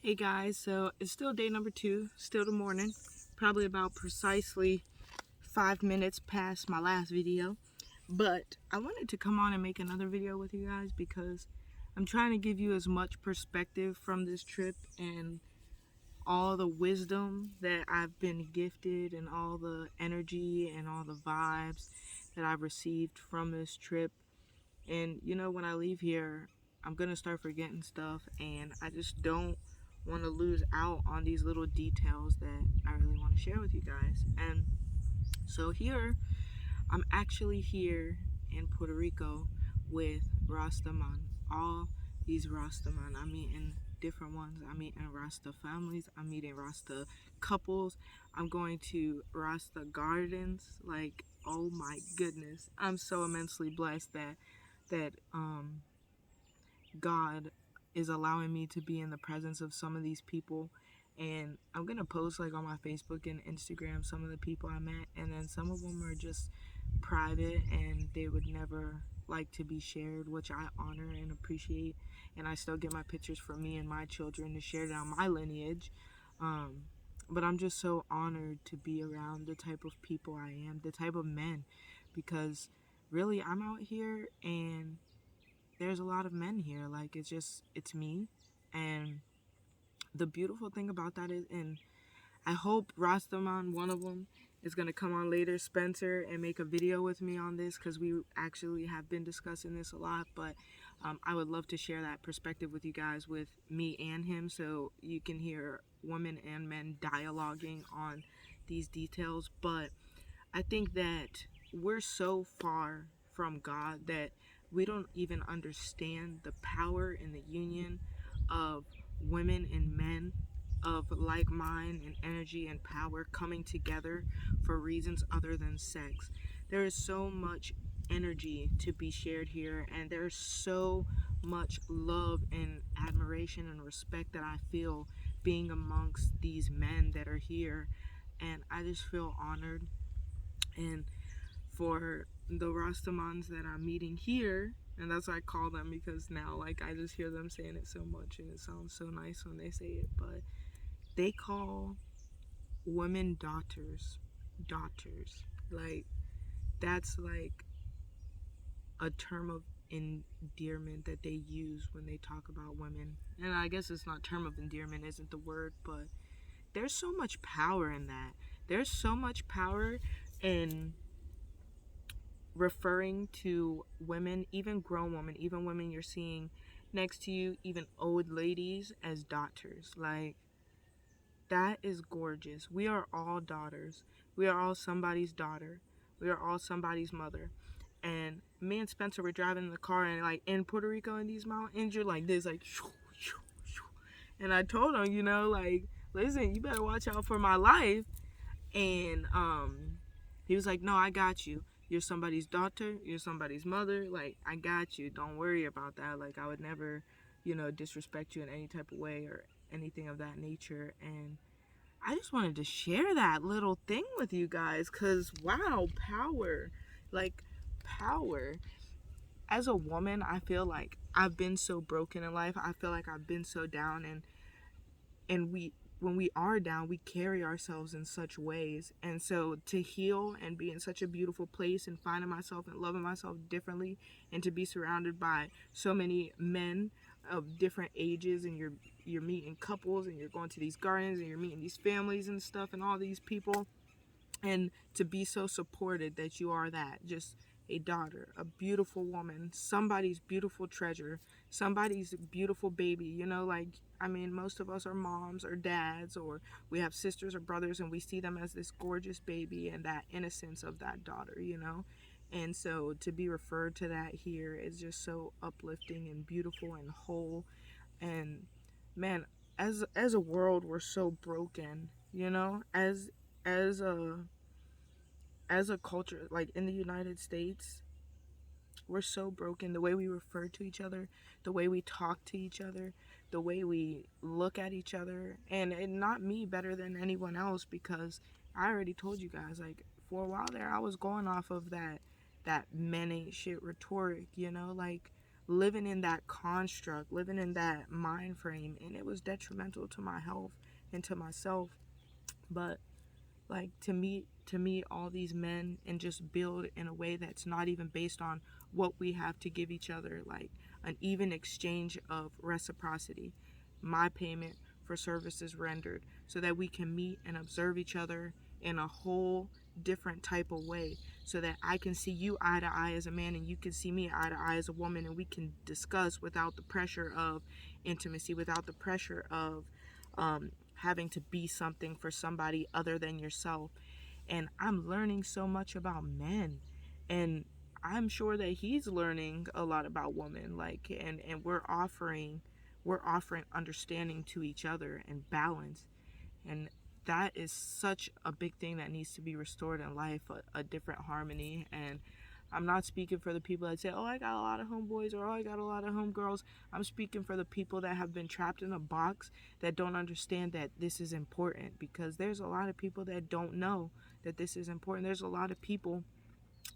Hey guys, so it's still day number 2, still the morning, probably about precisely 5 minutes past my last video, but I wanted to come on and make another video with you guys because I'm trying to give you as much perspective from this trip and all the wisdom that I've been gifted and all the energy and all the vibes that I've received from this trip. And when I leave here, I'm gonna start forgetting stuff, and I just don't want to lose out on these little details that I really want to share with you guys. And so here, I'm actually here in Puerto Rico with Rastaman. All these Rastaman, I'm meeting different ones. I'm meeting Rasta families. I'm meeting Rasta couples. I'm going to Rasta gardens. Like, oh my goodness, I'm so immensely blessed that God is allowing me to be in the presence of some of these people. And I'm gonna post like on my Facebook and Instagram some of the people I met, and then some of them are just private and they would never like to be shared, which I honor and appreciate. And I still get my pictures for me and my children to share down my lineage. um, but I'm just so honored to be around the type of people I am, the type of men, because really I'm out here and there's a lot of men here. Like, it's me. And the beautiful thing about that is, and I hope Rastaman, one of them, is going to come on later, Spencer, and make a video with me on this, because we actually have been discussing this a lot. But I would love to share that perspective with you guys, with me and him, so you can hear women and men dialoguing on these details. But I think that we're so far from God that we don't even understand the power and the union of women and men of like mind and energy and power coming together for reasons other than sex. There is so much energy to be shared here, and there's so much love and admiration and respect that I feel being amongst these men that are here. And I just feel honored. And for the Rastamans that I'm meeting here, and that's what I call them, because now, like, I just hear them saying it so much and it sounds so nice when they say it, but they call women daughters. Like, that's like a term of endearment that they use when they talk about women. And I guess it's not term of endearment, isn't the word, but there's so much power in that. There's so much power in referring to women, even grown women, even women you're seeing next to you, even old ladies, as daughters. Like, that is gorgeous. We are all daughters. We are all somebody's daughter. We are all somebody's mother. And me and Spencer were driving in the car, and like in Puerto Rico in these mountains, you're like this, like shoo, shoo, shoo. And I told him, like, listen, you better watch out for my life. And he was like, no, I got you. You're somebody's daughter, you're somebody's mother, like, I got you, don't worry about that. Like, I would never, disrespect you in any type of way or anything of that nature. And I just wanted to share that little thing with you guys, because wow, power. Like, power. As a woman, I feel like I've been so broken in life. I feel like I've been so down, and we, when we are down, we carry ourselves in such ways. And so to heal and be in such a beautiful place and finding myself and loving myself differently, and to be surrounded by so many men of different ages, and you're meeting couples, and you're going to these gardens, and you're meeting these families and stuff, and all these people, and to be so supported that you are that, just a daughter, a beautiful woman, somebody's beautiful treasure, somebody's beautiful baby. Like, I mean, most of us are moms or dads, or we have sisters or brothers, and we see them as this gorgeous baby and that innocence of that daughter. And so to be referred to that here is just so uplifting and beautiful and whole. And man, as a world, we're so broken, as a culture, like in the United States, we're so broken. The way we refer to each other, the way we talk to each other, the way we look at each other, and not me better than anyone else, because I already told you guys, like, for a while there, I was going off of that men ain't shit rhetoric, like living in that construct, living in that mind frame, and it was detrimental to my health and to myself. But like to meet all these men and just build in a way that's not even based on what we have to give each other, like an even exchange of reciprocity, my payment for services rendered, so that we can meet and observe each other in a whole different type of way, so that I can see you eye to eye as a man and you can see me eye to eye as a woman, and we can discuss without the pressure of intimacy, without the pressure of having to be something for somebody other than yourself. And I'm learning so much about men, and I'm sure that he's learning a lot about women, like, and we're offering understanding to each other and balance. And that is such a big thing that needs to be restored in life, a different harmony. And I'm not speaking for the people that say, oh, I got a lot of homeboys, or oh, I got a lot of homegirls. I'm speaking for the people that have been trapped in a box, that don't understand that this is important, because there's a lot of people that don't know that this is important. There's a lot of people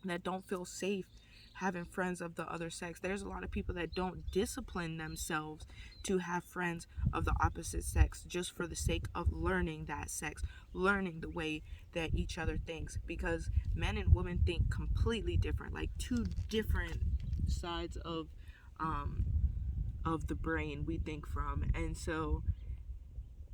that don't feel safe having friends of the other sex. There's a lot of people that don't discipline themselves to have friends of the opposite sex, just for the sake of learning that sex, learning the way that each other thinks, because men and women think completely different, like two different sides of the brain we think from. And so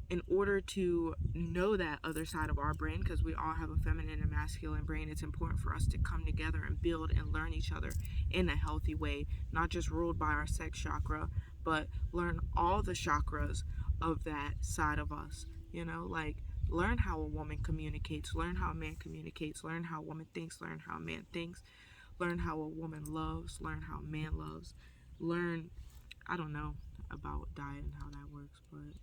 in order to know that other side of our brain, because we all have a feminine and masculine brain, it's important for us to come together and build and learn each other in a healthy way, not just ruled by our sex chakra, but learn all the chakras of that side of us. Like, learn how a woman communicates, learn how a man communicates, learn how a woman thinks, learn how a man thinks, learn how a woman loves, learn how a man loves, learn, I don't know about diet and how that works, but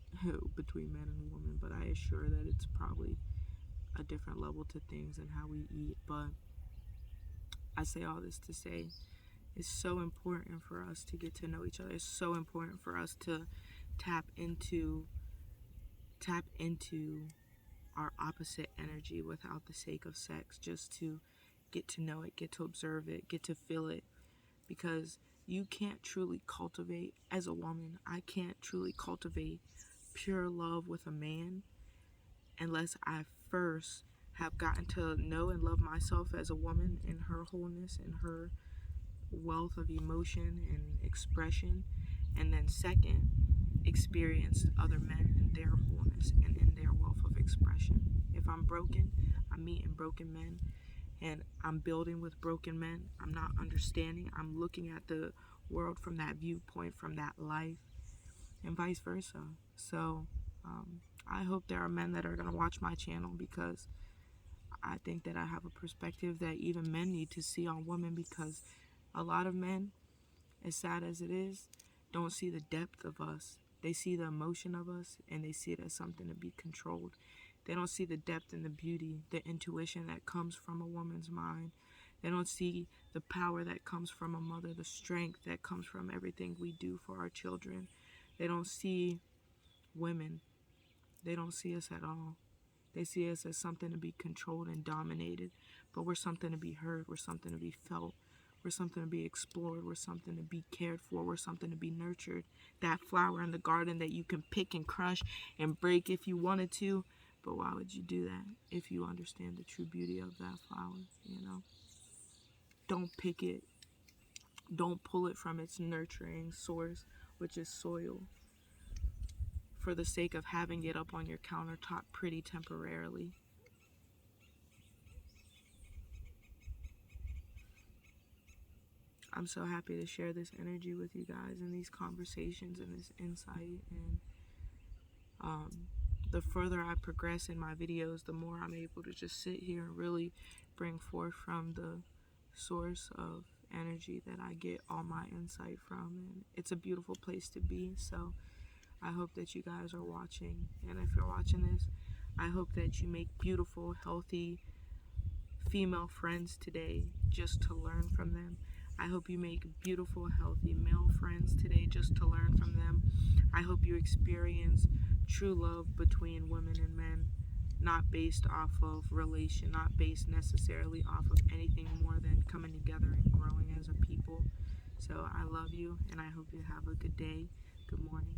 between men and women, but I assure that it's probably a different level to things and how we eat. But I say all this to say it's so important for us to get to know each other. It's so important for us to tap into our opposite energy without the sake of sex, just to get to know it, get to observe it, get to feel it. Because you can't truly cultivate, as a woman, I can't truly cultivate pure love with a man unless I first have gotten to know and love myself as a woman in her wholeness and her wealth of emotion and expression, and then second, experienced other men in their wholeness and in their wealth of expression. If I'm broken, I'm meeting broken men, and I'm building with broken men. I'm not understanding. I'm looking at the world from that viewpoint, from that life, and vice versa. So I hope there are men that are going to watch my channel, because I think that I have a perspective that even men need to see on women, because a lot of men, as sad as it is, don't see the depth of us. They see the emotion of us, and they see it as something to be controlled. They don't see the depth and the beauty, the intuition that comes from a woman's mind. They don't see the power that comes from a mother, the strength that comes from everything we do for our children. They don't see women. They don't see us at all. They see us as something to be controlled and dominated, but we're something to be heard. We're something to be felt. We're something to be explored. We're something to be cared for. We're something to be nurtured. That flower in the garden that you can pick and crush and break if you wanted to. But why would you do that if you understand the true beauty of that flower? Don't pick it. Don't pull it from its nurturing source, which is soil, for the sake of having it up on your countertop pretty temporarily. I'm so happy to share this energy with you guys, and these conversations and this insight. And the further I progress in my videos, the more I'm able to just sit here and really bring forth from the source of energy that I get all my insight from. And it's a beautiful place to be. So I hope that you guys are watching. And if you're watching this, I hope that you make beautiful, healthy female friends today just to learn from them. I hope you make beautiful, healthy male friends today just to learn from them. I hope you experience true love between women and men, not based off of relation, not based necessarily off of anything more than coming together and growing as a people. So I love you, and I hope you have a good day, good morning,